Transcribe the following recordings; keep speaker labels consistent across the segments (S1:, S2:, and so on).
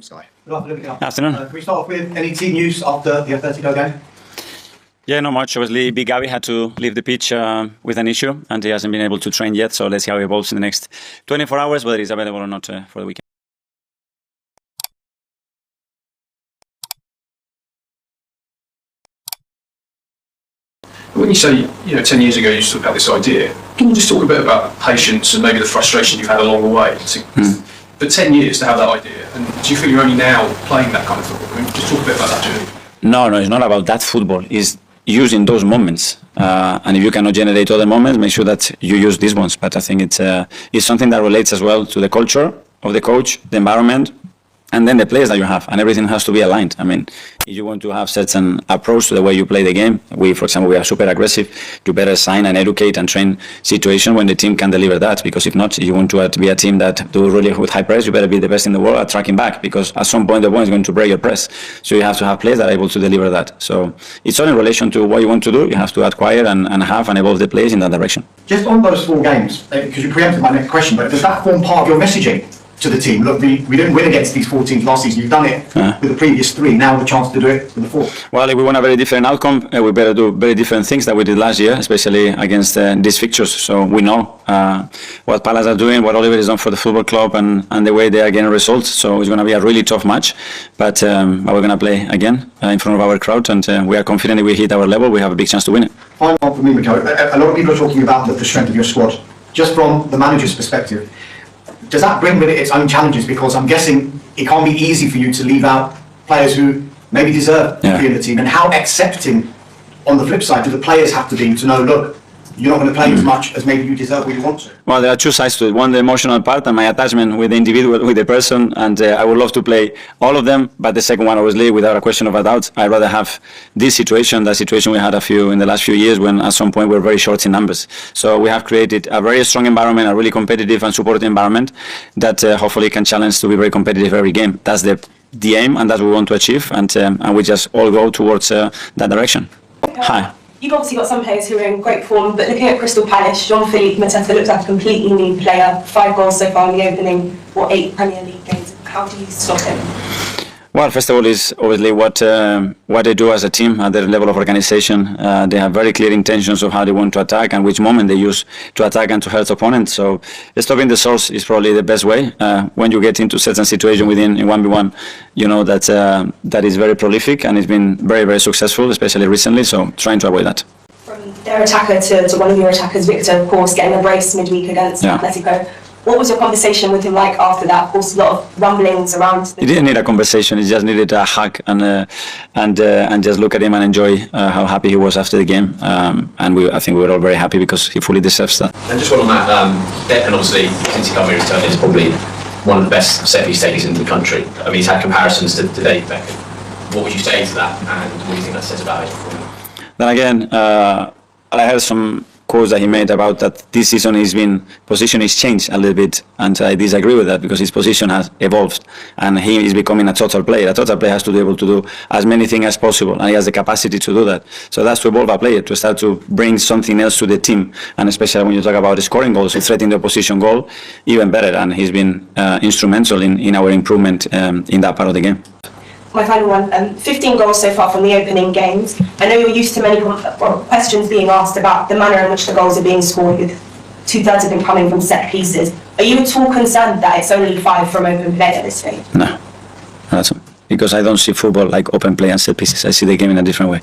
S1: Sky. Good afternoon.
S2: Afternoon.
S1: Can we start off with any team news after the Atletico game?
S2: Yeah, not much. Obviously, Big Gabi had to leave the pitch with an issue, and he hasn't been able to train yet. So let's see how he evolves in the next 24 hours, whether he's available or not for the weekend.
S3: When you say, 10 years ago you sort of had this idea, can you just talk a bit about patience and maybe the frustration you've had along the way? For 10 years to have that idea, and do you feel you're only now playing that kind of football? I mean, just talk a bit about that journey.
S2: No, it's not about that football. It's using those moments. And if you cannot generate other moments, make sure that you use these ones. But I think it's something that relates as well to the culture of the coach, the environment, and then the players that you have, and everything has to be aligned. I mean, if you want to have certain approach to the way you play the game, for example, we are super aggressive, you better sign and educate and train situation when the team can deliver that, because if not, you want to be a team that do really with high press, you better be the best in the world at tracking back, because at some point the ball is going to break your press. So you have to have players that are able to deliver that. So it's all in relation to what you want to do. You have to acquire and have and evolve the players in that direction.
S1: Just on those 4 games, because you preempted my next question, but does that form part of your messaging to the team? Look, we didn't win against these 4 teams last season. You've done it with the previous 3. Now the chance to do it with the 4th.
S2: Well, if we want a very different outcome, we better do very different things that we did last year, especially against these fixtures. So we know what Palace are doing, what Oliver has done for the football club, and the way they are getting results. So it's going to be a really tough match, but we're going to play again in front of our crowd, and we are confident if we hit our level, we have a big chance to win it.
S1: Final one for me, Mikel. A lot of people are talking about the strength of your squad. Just from the manager's perspective, does that bring with it its own challenges? Because I'm guessing it can't be easy for you to leave out players who maybe deserve to be in the team. And how accepting, on the flip side, do the players have to be to know, look, you're not going to play as much as maybe you deserve or you want to?
S2: Well, there are 2 sides to it. One, the emotional part and my attachment with the individual, with the person, and I would love to play all of them. But the second one, obviously, without a question of a doubt, I'd rather have this situation, the situation we had in the last few years, when at some point we're very short in numbers. So we have created a very strong environment, a really competitive and supportive environment that hopefully can challenge to be very competitive every game. That's the aim, and that's what we want to achieve, and we just all go towards that direction. Hi.
S4: You've obviously got some players who are in great form, but looking at Crystal Palace, Jean-Philippe Mateta looks like a completely new player. 5 goals so far in the opening, 8 Premier League games. How do you stop him?
S2: Well, first of all, is obviously what they do as a team at their level of organization. They have very clear intentions of how they want to attack and which moment they use to attack and to hurt opponents. So stopping the source is probably the best way. When you get into certain situation within in 1v1, you know that that is very prolific and it's been very, very successful, especially recently. So trying to avoid that.
S4: From their attacker to one of your attackers, Victor, of course, getting a brace midweek against Atletico. What was your conversation with him like after that? Of course, a lot of rumblings around.
S2: He didn't need a conversation. He just needed a hug and just look at him and enjoy how happy he was after the game. And I think we were all very happy because he fully deserves that.
S5: And just one on that, and obviously since he come here, he's turned into probably one of the best set-piece takers in the country. I mean, he's had comparisons to David Beckham. What would you say to that, and what do you think that says about it?
S2: Then again, I heard some quotes that he made about that this season position is changed a little bit, and I disagree with that because his position has evolved and he is becoming a total player. A total player has to be able to do as many things as possible, and he has the capacity to do that. So that's to evolve a player, to start to bring something else to the team, and especially when you talk about scoring goals, threatening the opposition goal, even better. And he's been instrumental in our improvement in that part of the game.
S4: My final one, 15 goals so far from the opening games. I know you're used to many questions being asked about the manner in which the goals are being scored, with 2/3 of them coming from set pieces. Are you at all concerned that it's only 5 from open play at this stage?
S2: No, that's because I don't see football like open play and set pieces. I see the game in a different way.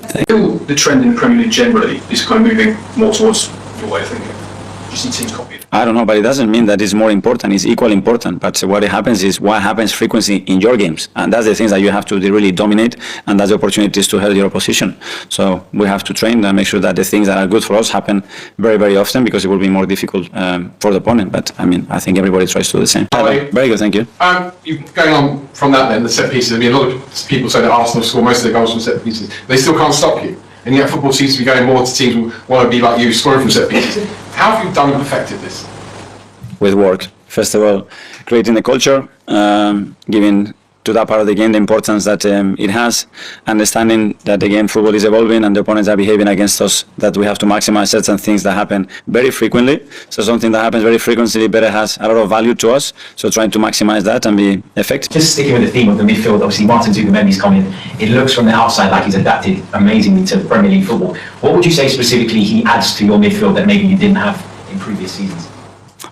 S3: Thank you. The trend in the Premier League generally is kind of moving more towards your way of thinking. Do you see teams copy it?
S2: I don't know, but it doesn't mean that it's more important. It's equally important. But what happens is what happens frequency in your games. And that's the things that you have to really dominate, and that's the opportunities to hurt your opposition. So we have to train and make sure that the things that are good for us happen very, very often, because it will be more difficult for the opponent. But I mean, I think everybody tries to do the same. Very good, thank you.
S6: Going on from that then, the set pieces, I mean, a lot of people say that Arsenal score most of their goals from set pieces. They still can't stop you. And yet football seems to be going more to teams who want to be like you, scoring from set pieces. How have you done and perfected this?
S2: With work. First of all, creating the culture, giving to that part of the game, the importance that it has, understanding that again football is evolving and the opponents are behaving against us, that we have to maximize certain things that happen very frequently. So something that happens very frequently better has a lot of value to us. So trying to maximize that and be effective.
S5: Just sticking with the theme of the midfield, obviously Martin Zuckerberg's comment, it looks from the outside like he's adapted amazingly to Premier League football. What would you say specifically he adds to your midfield that maybe you didn't have in previous seasons?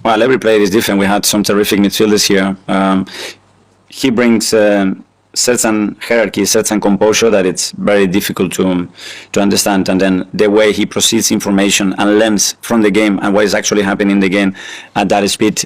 S2: Well, every player is different. We had some terrific midfielders here. He brings certain hierarchy, certain composure that it's very difficult to understand, and then the way he proceeds information and learns from the game and what is actually happening in the game at that speed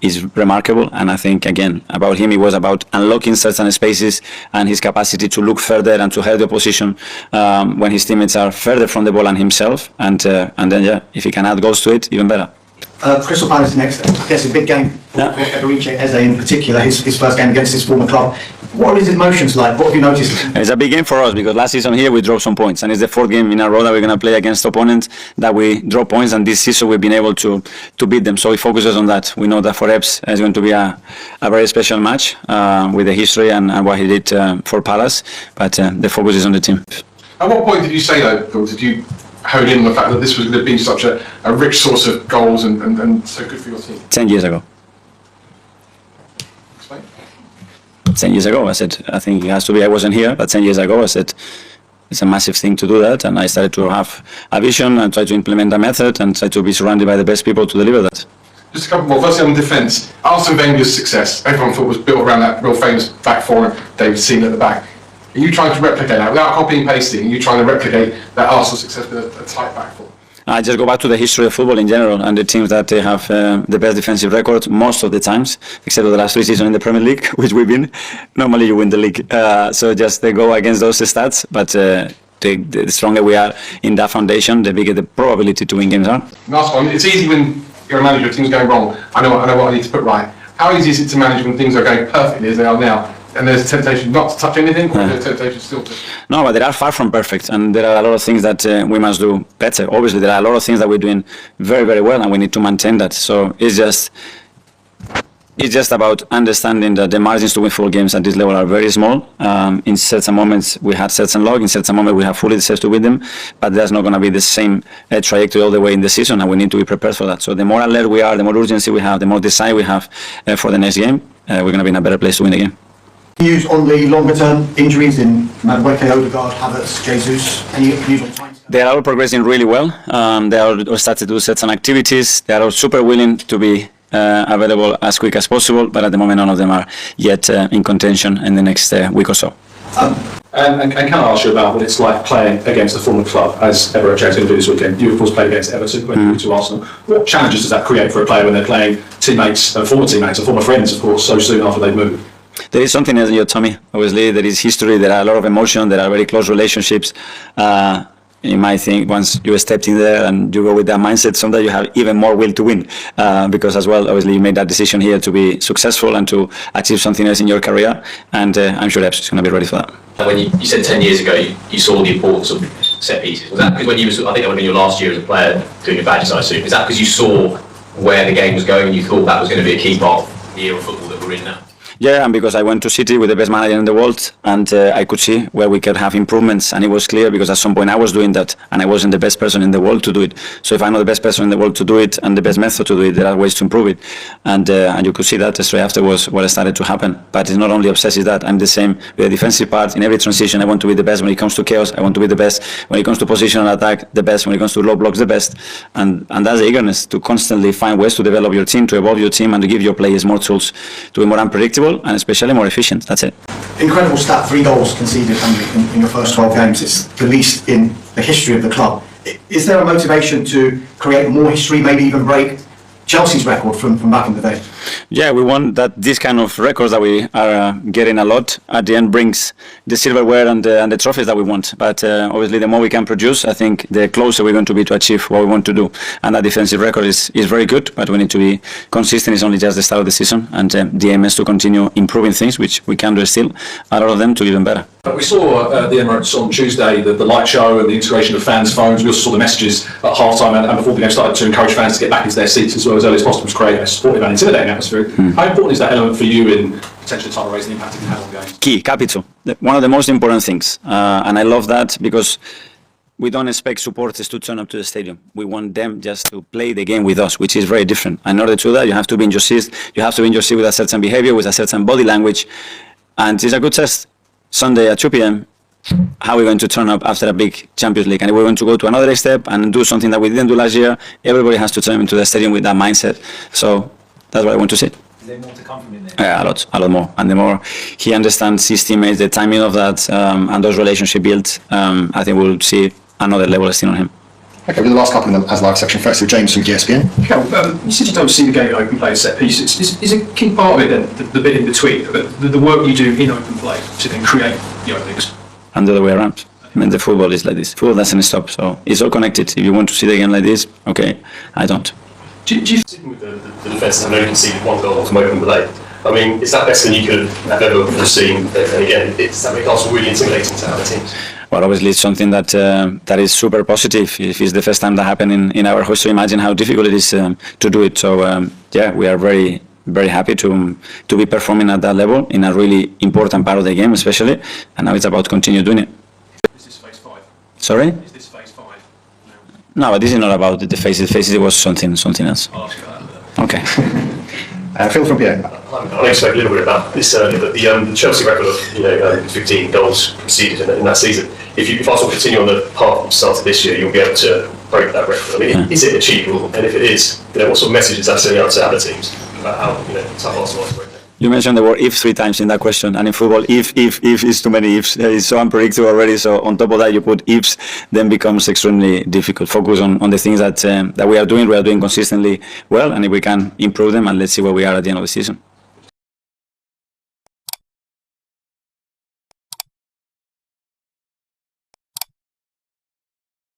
S2: is remarkable. And I think again about him, it was about unlocking certain spaces and his capacity to look further and to help the opposition when his teammates are further from the ball than himself, and then yeah, if he can add goals to it, even better.
S1: Crystal Palace next, I guess a big game for Havertz and Ødegaard in particular, his first game against his former club. What are his emotions like? What have you noticed?
S2: It's a big game for us because last season here we dropped some points, and it's the fourth game in a row that we're going to play against opponents that we drop points, and this season we've been able to beat them. So he focuses on that. We know that for Eps it's going to be a very special match with the history and what he did for Palace, but the focus is on the team.
S6: At what point did you say that, Bill? Did you hone in on the fact that this was going to be such a rich source of goals and so good for your team?
S2: 10 years ago.
S6: Explain.
S2: 10 years ago, I said, I think it has to be, I wasn't here, but 10 years ago, I said, it's a massive thing to do that, and I started to have a vision and try to implement a method and try to be surrounded by the best people to deliver that.
S6: Just a couple more. Firstly, on defence, Arsene Wenger's success, everyone thought was built around that real famous back four, David Seaman at the back. Are you trying to replicate that without copying and pasting? Are you trying to replicate that Arsenal success with a tight back four?
S2: I just go back to the history of football in general and the teams that they have the best defensive record most of the times, except for the last 3 seasons in the Premier League, which we've been. Normally you win the league. So just they go against those stats, but the stronger we are in that foundation, the bigger the probability to win games are.
S6: Last one. It's easy when you're a manager, things going wrong. I know what I need to put right. How easy is it to manage when things are going perfectly as they are now? And there's a temptation not to touch anything, or there's a temptation still to...
S2: No, but they are far from perfect, and there are a lot of things that we must do better. Obviously, there are a lot of things that we're doing very, very well, and we need to maintain that. So it's just about understanding that the margins to win football games at this level are very small. In certain moments, we had certain luck. In certain moments, we have fully deserved to win them, but that's not going to be the same trajectory all the way in the season, and we need to be prepared for that. So the more alert we are, the more urgency we have, the more desire we have for the next game, we're going to be in a better place to win the game.
S1: News on the longer term injuries in Mikel Arteta, Havertz, Jesus. Any news on time?
S2: They are all progressing really well. They are started to do certain activities. They are all super willing to be available as quick as possible, but at the moment none of them are yet in contention in the next week or so.
S3: And can I ask you about what it's like playing against a former club, as Everett James going to do this weekend? You, of course, played against Everton when you were to Arsenal. What challenges does that create for a player when they're playing teammates, former teammates, and former friends, of course, so soon after they've moved?
S2: There is something in your tummy. Obviously, there is history. There are a lot of emotion. There are very close relationships. You might think once you stepped in there and you go with that mindset, sometimes you have even more will to win. Because as well, obviously, you made that decision here to be successful and to achieve something else in your career. And I'm sure Eps is going to be ready for that.
S5: When you said 10 years ago, you saw the importance of set pieces. Was that because when you were, I think that would have been your last year as a player doing your badges, I assume. Is that because you saw where the game was going and you thought that was going to be a key part of the era of football that we're in now?
S2: Yeah, and because I went to City with the best manager in the world, and I could see where we could have improvements, and it was clear because at some point I was doing that, and I wasn't the best person in the world to do it. So if I'm not the best person in the world to do it, and the best method to do it, there are ways to improve it. And you could see that straight afterwards what started to happen. But it's not only obsessive that I'm the same with the defensive part. In every transition, I want to be the best. When it comes to chaos, I want to be the best. When it comes to positional attack, the best. When it comes to low blocks, the best. And that's the eagerness to constantly find ways to develop your team, to evolve your team, and to give your players more tools to be more unpredictable and especially more efficient. That's it.
S1: Incredible stat, 3 goals conceded in your first 12 games. It's the least in the history of the club. Is there a motivation to create more history, maybe even break Chelsea's record from back in the day?
S2: Yeah, we want that this kind of records that we are getting a lot at the end brings the silverware and the trophies that we want. But obviously, the more we can produce, I think the closer we're going to be to achieve what we want to do. And that defensive record is very good, but we need to be consistent. It's only just the start of the season, and the aim is to continue improving things, which we can do still, a lot of them to even better.
S3: We saw the Emirates on Tuesday, the light show and the integration of fans' phones. We also saw the messages at half-time and before the game started to encourage fans to get back into their seats as early as possible to create a supportive and intimidating atmosphere. How important is that element for you in potential title race and the impact it can have on games?
S2: Key, capital. One of the most important things. And I love that because we don't expect supporters to turn up to the stadium. We want them just to play the game with us, which is very different. In order to do that, you have to be in your seat. You have to be in your seat with a certain behavior, with a certain body language. And it's a good test. Sunday at 2 p.m., how are we going to turn up after a big Champions League? And we're going to go to another step and do something that we didn't do last year. Everybody has to turn into the stadium with that mindset. So that's what I want to see.
S7: Is there more to come from him then?
S2: Yeah, a lot more. And the more he understands his teammates, the timing of that, and those relationships built, I think we'll see another level still on him.
S1: Okay, with the last couple in the as live section. First, with James from GSPN.
S3: You said you don't see the game in open play as set pieces. Is a key part of it then the bit in between, the work you do in open play to then create the openings?
S2: And the other way around. I mean, the football is like this. Football doesn't stop, so it's all connected. If you want to see the game like this, okay, I don't.
S3: Do you
S8: Sitting with the defence, I know you conceded 1 goal from open play. I mean, is that better than you could have ever foreseen? And again, does that make Arsenal really intimidating to other teams?
S2: Well, obviously, it's something that that is super positive. If it's the first time that happened in our history, imagine how difficult it is to do it. So, yeah, we are very, very happy to be performing at that level in a really important part of the game, especially. And now it's about continue doing it.
S3: Is this phase 5?
S2: Sorry?
S3: Is this phase 5?
S2: No, but this is not about the faces. The faces, it was something else.
S3: I'll ask you about that.
S2: Okay.
S1: Phil from Pierre.
S8: I know you spoke a little bit about this earlier, but the Chelsea record of 15 goals conceded in that season. If Arsenal continue on the path you started this year, you'll be able to break that record. I mean, is it achievable? And if it is, what sort of message is that sending out to other teams about how tough Arsenal is to break that?
S2: You mentioned the word if 3 times in that question, and in football, if is too many ifs. It's so unpredictable already. So on top of that, you put ifs, then becomes extremely difficult. Focus on the things that we are doing. We are doing consistently well, and if we can improve them, and let's see where we are at the end of the season.